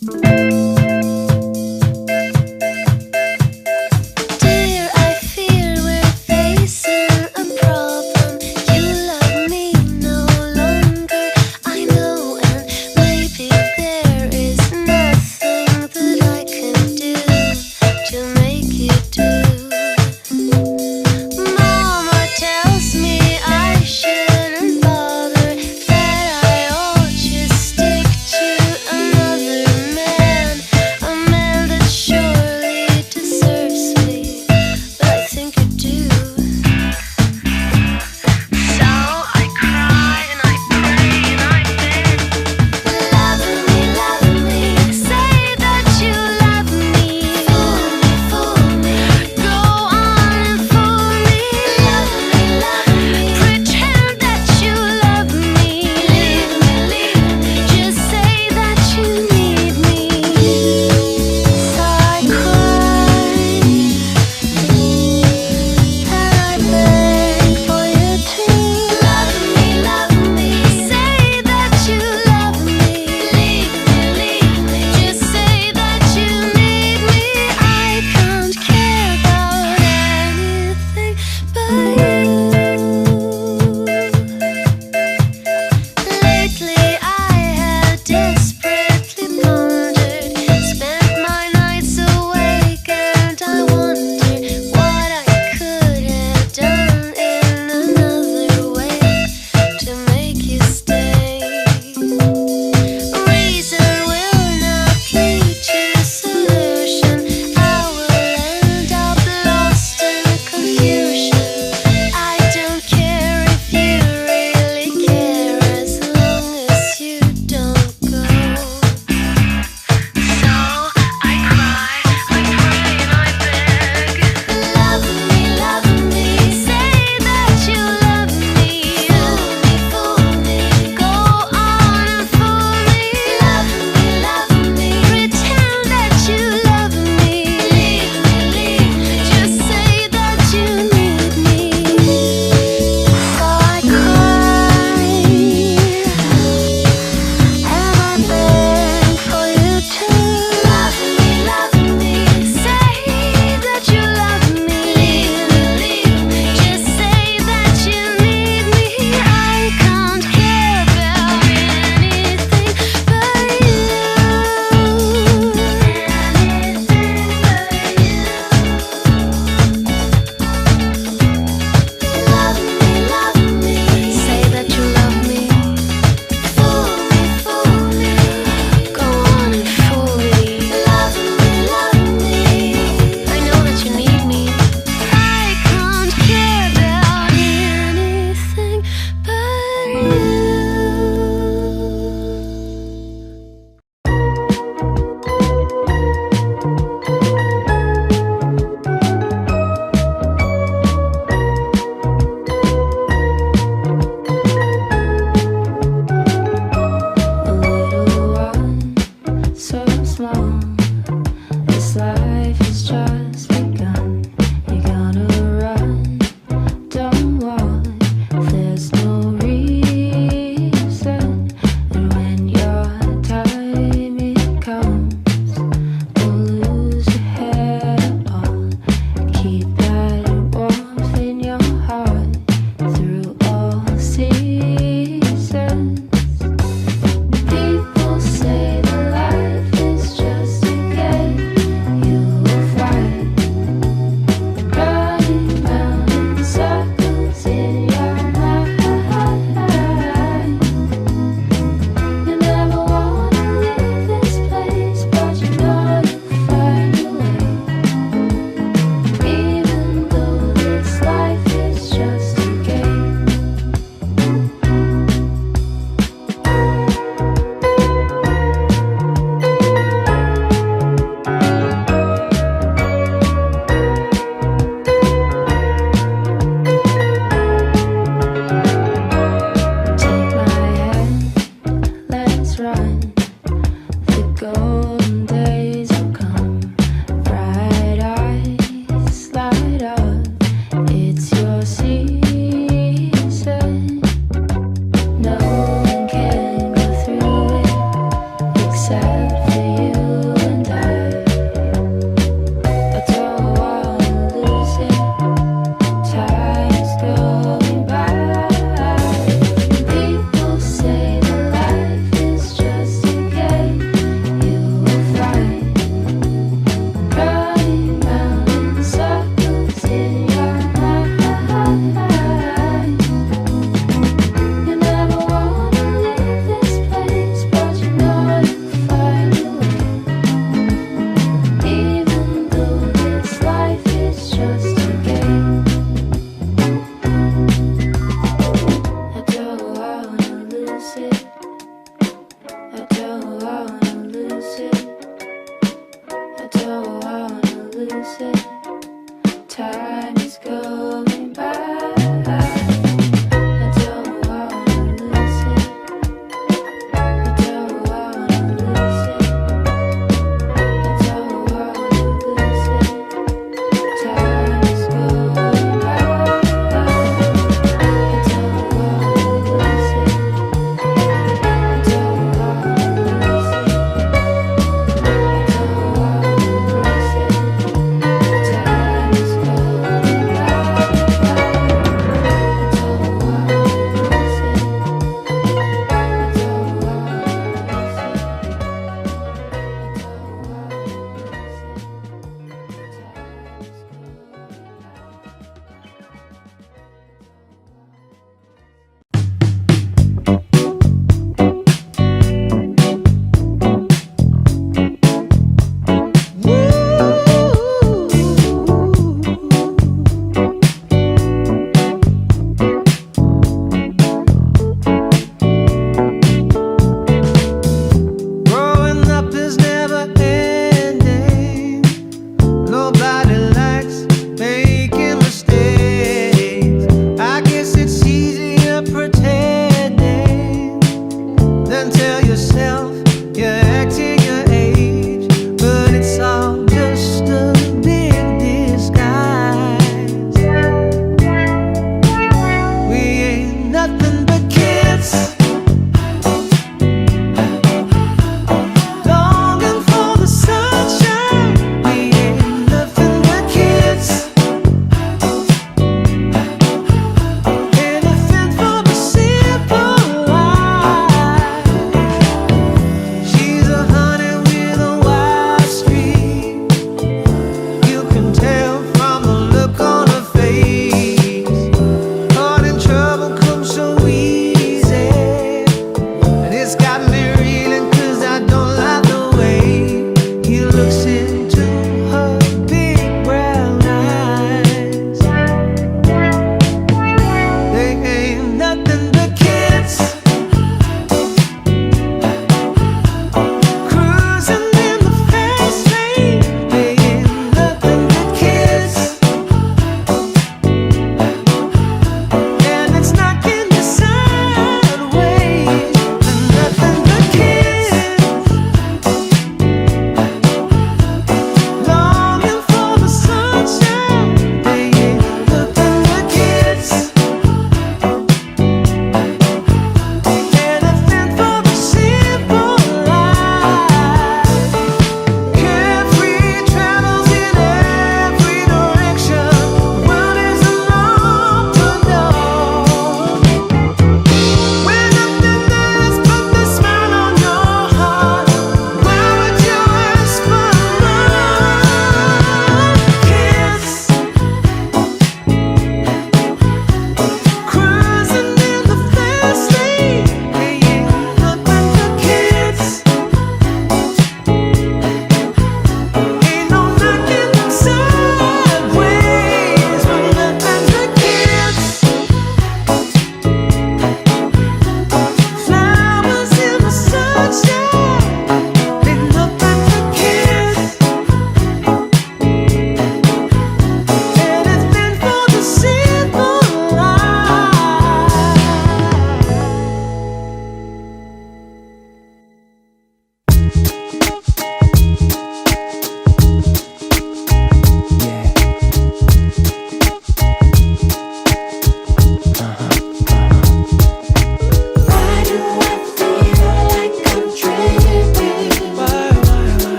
Dear, I fear we're facing a problem. You love me no longer, I know, and maybe there is nothing that I can do to make you do. Mama tells me I shouldn't bother, that I ought just stick to another man.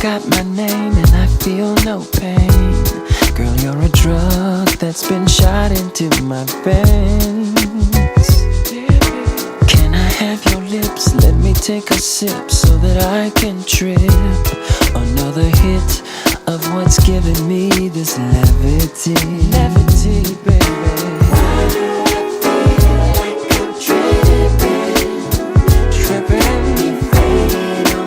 got my name and I feel no pain. Girl, you're a drug that's been shot into my veins. Can I have your lips? Let me take a sip so that I can trip. Another hit of what's giving me this levity. Levity, baby. Why do I feel like I'm tripping? Tripping. You faded on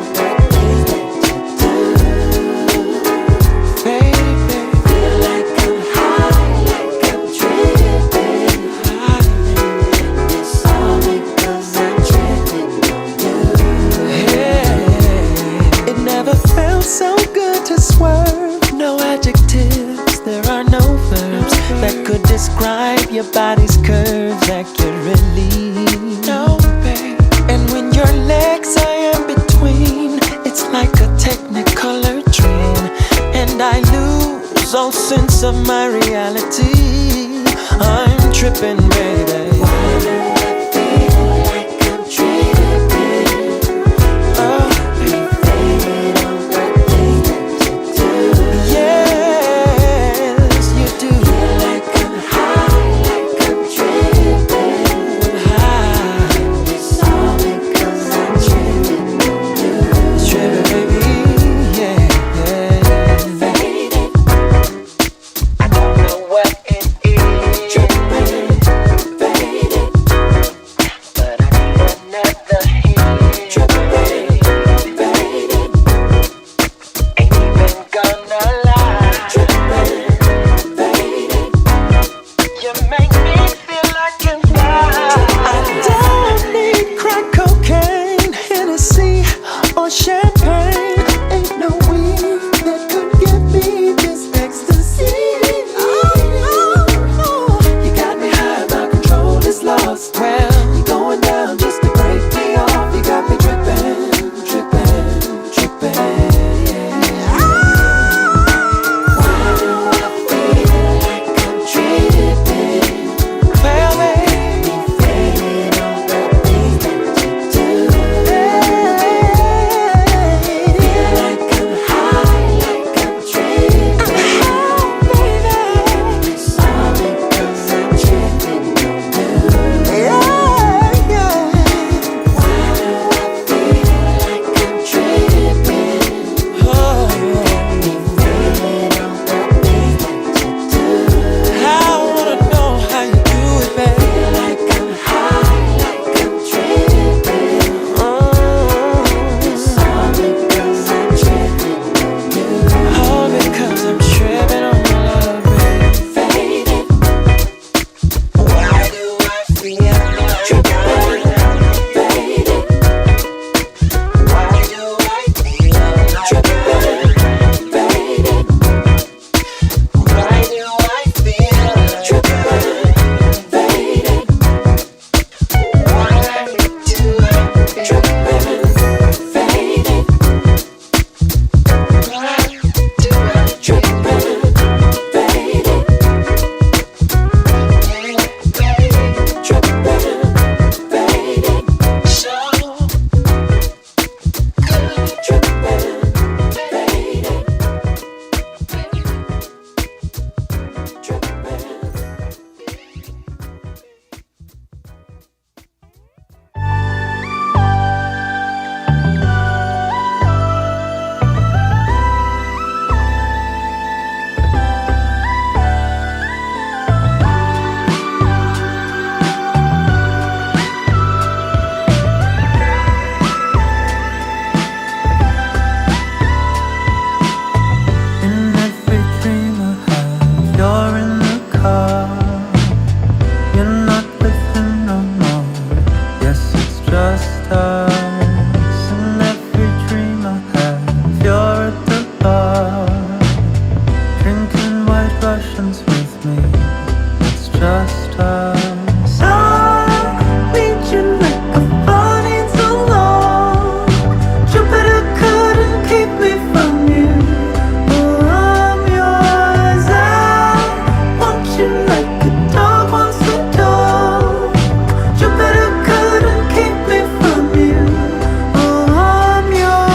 body's curves accurately. No, babe. And when your legs are in between, it's like a technicolor dream. And I lose all sense of my reality. I'm tripping, baby. Why do I feel like I'm tripping? Oh, fixated on the things that you do. Yes, you do. Feel like I'm high, like I'm tripping. High. It's all because I'm tripping on you. Tripping, baby, yeah, yeah. Faded. I don't know what it is. Tripping, faded. But I need another hit. Tripping, faded. Ain't even gonna lie. Tripping, faded. You make me feel like I'm fly. I don't need crack cocaine, Hennessy, or champagne. Ain't no weed that could give me this ecstasy. You got me high, my control is lost. Well, you're going down just to break me off. You got me tripping, tripping, tripping. Yeah. Why do I feel like I'm tripping? Well, baby, faded on the things that you do. Feel like I'm high, like I'm tripping. It's all because I'm tripping on you. Yeah, yeah. Why do I feel like I'm tripping? Oh, faded on the things that you do. I wanna know how you do it, baby. Feel like I'm high, like I'm tripping. It's all because I'm tripping on you. All because I'm tripping on your love, baby. Faded. Why do I feel like tripping? Faded. Why do I feel like tripping? Faded. Why do I feel like tripping? Faded. Why do I feel tripping? Faded. Why do I tripping? Faded. Tripping, faded. So good. Tripping, faded. In every dream I have, you're in the car. You're not with him no more. Yes, it's just us. In every dream I have, you're at the bar, drinking white Russians with me. It's just us. I need you like a phone needs a long. Jupiter couldn't keep me from you. Oh, I'm yours. I want you like a dog wants a dog. Jupiter couldn't keep me from you. Oh, I'm yours.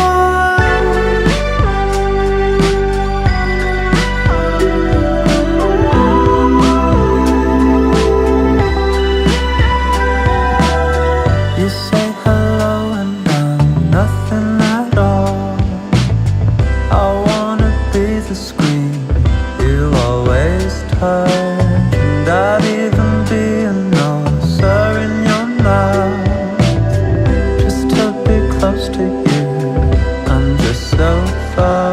You say hello and I'm nothing at all. I wanna be the screen you always touch, and I'd even be an ulcer in your mouth just to be close to you. I'm just so far